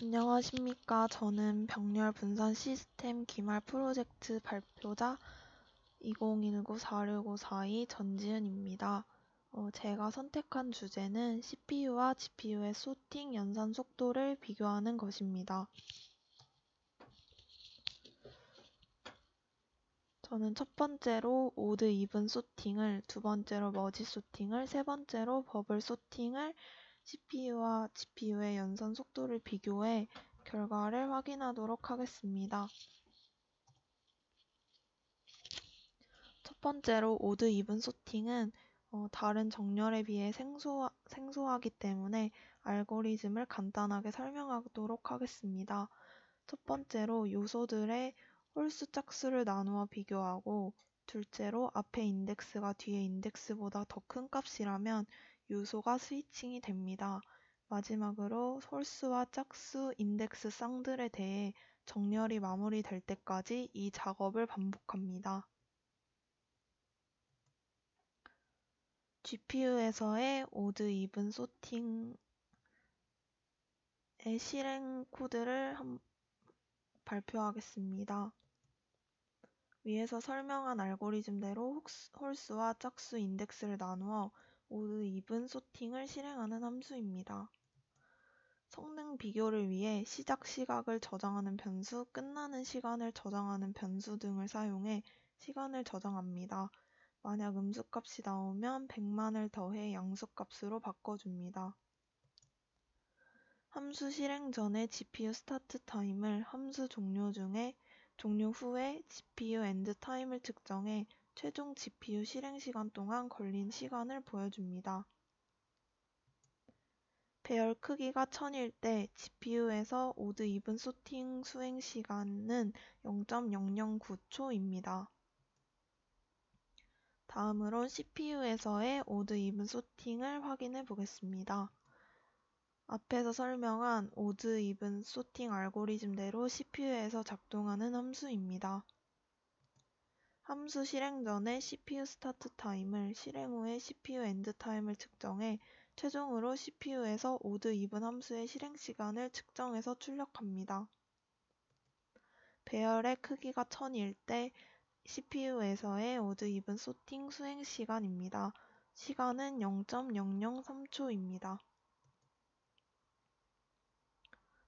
안녕하십니까. 저는 병렬 분산 시스템 기말 프로젝트 발표자 2019-46542 전지은입니다. 제가 선택한 주제는 CPU와 GPU의 소팅 연산 속도를 비교하는 것입니다. 저는 첫 번째로 오드 이븐 소팅을, 두 번째로 머지 소팅을, 세 번째로 버블 소팅을 CPU와 GPU의 연산 속도를 비교해 결과를 확인하도록 하겠습니다. 첫 번째로 오드 이븐 소팅은 다른 정렬에 비해 생소하기 때문에 알고리즘을 간단하게 설명하도록 하겠습니다. 첫 번째로 요소들의 홀수 짝수를 나누어 비교하고, 둘째로 앞에 인덱스가 뒤에 인덱스보다 더 큰 값이라면 요소가 스위칭이 됩니다. 마지막으로 홀수와 짝수 인덱스 쌍들에 대해 정렬이 마무리될 때까지 이 작업을 반복합니다. GPU에서의 오드 이븐 소팅의 실행 코드를 발표하겠습니다. 위에서 설명한 알고리즘대로 홀수와 짝수 인덱스를 나누어 오드 이븐 소팅을 실행하는 함수입니다. 성능 비교를 위해 시작 시각을 저장하는 변수, 끝나는 시간을 저장하는 변수 등을 사용해 시간을 저장합니다. 만약 음수값이 나오면 100만을 더해 양수값으로 바꿔줍니다. 함수 실행 전에 GPU 스타트 타임을 함수 종료 후에 GPU 엔드 타임을 측정해 최종 GPU 실행 시간 동안 걸린 시간을 보여줍니다. 배열 크기가 1000일 때 GPU에서 오드 이븐 소팅 수행 시간은 0.009초입니다. 다음으론 CPU에서의 오드 이븐 소팅을 확인해 보겠습니다. 앞에서 설명한 오드 이븐 소팅 알고리즘대로 CPU에서 작동하는 함수입니다. 함수 실행 전에 CPU 스타트 타임을, 실행 후에 CPU 엔드 타임을 측정해 최종으로 CPU에서 오드 이븐 함수의 실행 시간을 측정해서 출력합니다. 배열의 크기가 1000일 때 CPU에서의 오드 이븐 소팅 수행 시간입니다. 시간은 0.003초입니다.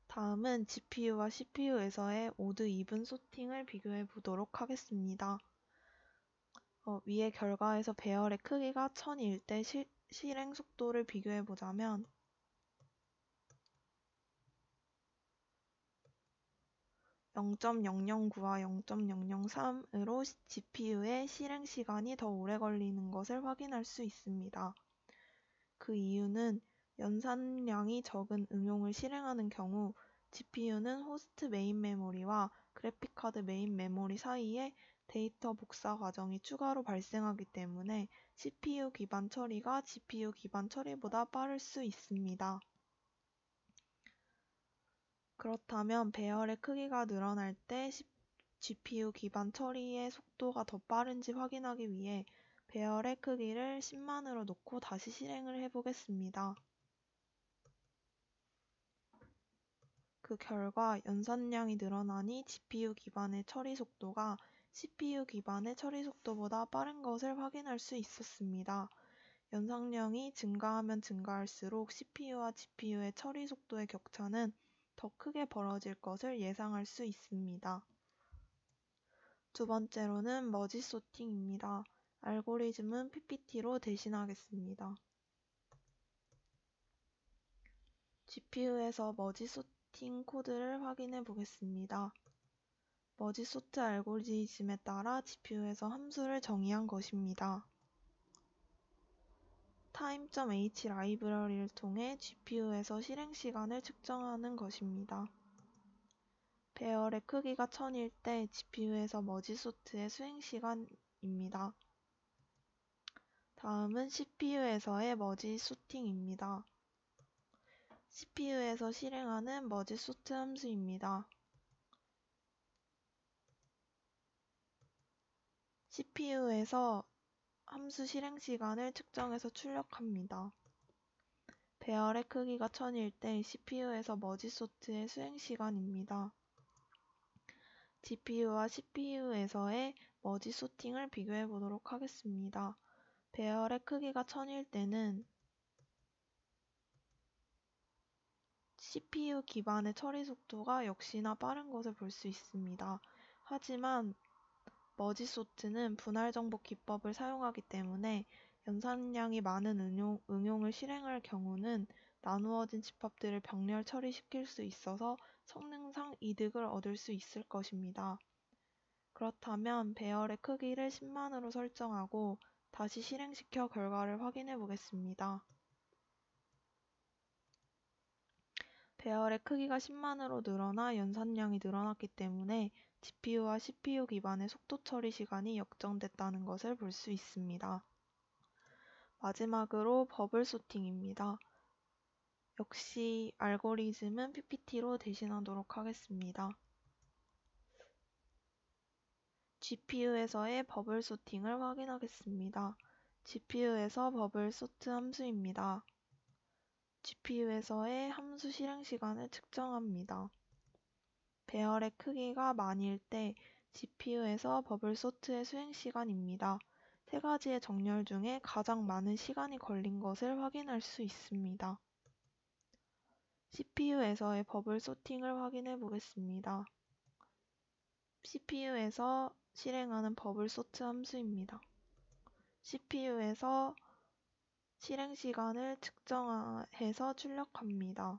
다음은 GPU와 CPU에서의 오드 이븐 소팅을 비교해 보도록 하겠습니다. 위의 결과에서 배열의 크기가 1000일 때 실행 속도를 비교해 보자면 0.009와 0.003으로 GPU의 실행 시간이 더 오래 걸리는 것을 확인할 수 있습니다. 그 이유는 연산량이 적은 응용을 실행하는 경우 GPU는 호스트 메인 메모리와 그래픽카드 메인 메모리 사이에 데이터 복사 과정이 추가로 발생하기 때문에 CPU 기반 처리가 GPU 기반 처리보다 빠를 수 있습니다. 그렇다면 배열의 크기가 늘어날 때 GPU 기반 처리의 속도가 더 빠른지 확인하기 위해 배열의 크기를 10만으로 놓고 다시 실행을 해보겠습니다. 그 결과 연산량이 늘어나니 GPU 기반의 처리 속도가 CPU 기반의 처리 속도보다 빠른 것을 확인할 수 있었습니다. 연산량이 증가하면 증가할수록 CPU와 GPU의 처리 속도의 격차는 더 크게 벌어질 것을 예상할 수 있습니다. 두 번째로는 머지 소팅입니다. 알고리즘은 PPT로 대신하겠습니다. GPU에서 머지 소팅 코드를 확인해 보겠습니다. 머지 소트 알고리즘에 따라 GPU에서 함수를 정의한 것입니다. time.h 라이브러리를 통해 GPU에서 실행 시간을 측정하는 것입니다. 배열의 크기가 1000일 때 GPU에서 머지 소트의 수행 시간입니다. 다음은 CPU에서의 머지 소팅입니다. CPU에서 실행하는 머지 소트 함수입니다. CPU에서 함수 실행 시간을 측정해서 출력합니다. 배열의 크기가 1000일 때 CPU에서 머지소트의 수행시간입니다. GPU와 CPU에서의 머지 소팅을 비교해 보도록 하겠습니다. 배열의 크기가 1000일 때는 CPU 기반의 처리 속도가 역시나 빠른 것을 볼 수 있습니다. 하지만 머지소트는 분할 정복 기법을 사용하기 때문에 연산량이 많은 응용을 실행할 경우는 나누어진 집합들을 병렬 처리시킬 수 있어서 성능상 이득을 얻을 수 있을 것입니다. 그렇다면 배열의 크기를 10만으로 설정하고 다시 실행시켜 결과를 확인해 보겠습니다. 배열의 크기가 10만으로 늘어나 연산량이 늘어났기 때문에 GPU와 CPU 기반의 속도 처리 시간이 역정됐다는 것을 볼 수 있습니다. 마지막으로 버블 소팅입니다. 역시 알고리즘은 PPT로 대신하도록 하겠습니다. GPU에서의 버블 소팅을 확인하겠습니다. GPU에서 버블 소트 함수입니다. GPU에서의 함수 실행 시간을 측정합니다. 배열의 크기가 만일 때 GPU에서 버블 소트의 수행 시간입니다. 세 가지의 정렬 중에 가장 많은 시간이 걸린 것을 확인할 수 있습니다. CPU에서의 버블 소팅을 확인해 보겠습니다. CPU에서 실행하는 버블 소트 함수입니다. CPU에서 실행 시간을 측정해서 출력합니다.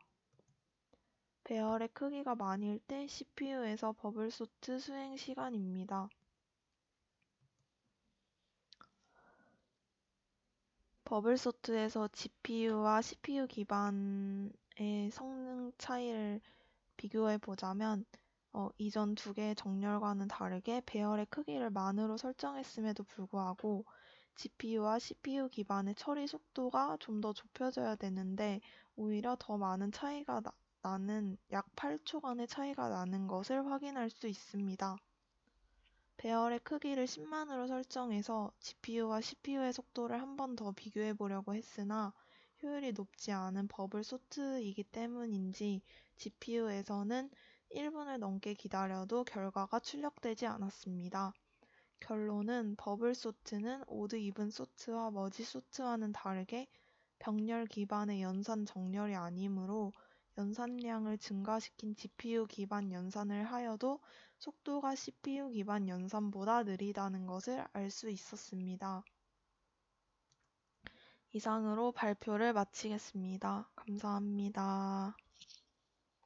배열의 크기가 만일 때 CPU에서 버블 소트 수행 시간입니다. 버블 소트에서 GPU와 CPU 기반의 성능 차이를 비교해 보자면 이전 두 개의 정렬과는 다르게 배열의 크기를 만으로 설정했음에도 불구하고 GPU와 CPU 기반의 처리 속도가 좀 더 좁혀져야 되는데 오히려 더 많은 차이가 나는 약 8초간의 차이가 나는 것을 확인할 수 있습니다. 배열의 크기를 10만으로 설정해서 GPU와 CPU의 속도를 한 번 더 비교해 보려고 했으나 효율이 높지 않은 버블 소트이기 때문인지 GPU에서는 1분을 넘게 기다려도 결과가 출력되지 않았습니다. 결론은 버블 소트는 오드 이븐 소트와 머지 소트와는 다르게 병렬 기반의 연산 정렬이 아니므로 연산량을 증가시킨 GPU 기반 연산을 하여도 속도가 CPU 기반 연산보다 느리다는 것을 알 수 있었습니다. 이상으로 발표를 마치겠습니다. 감사합니다.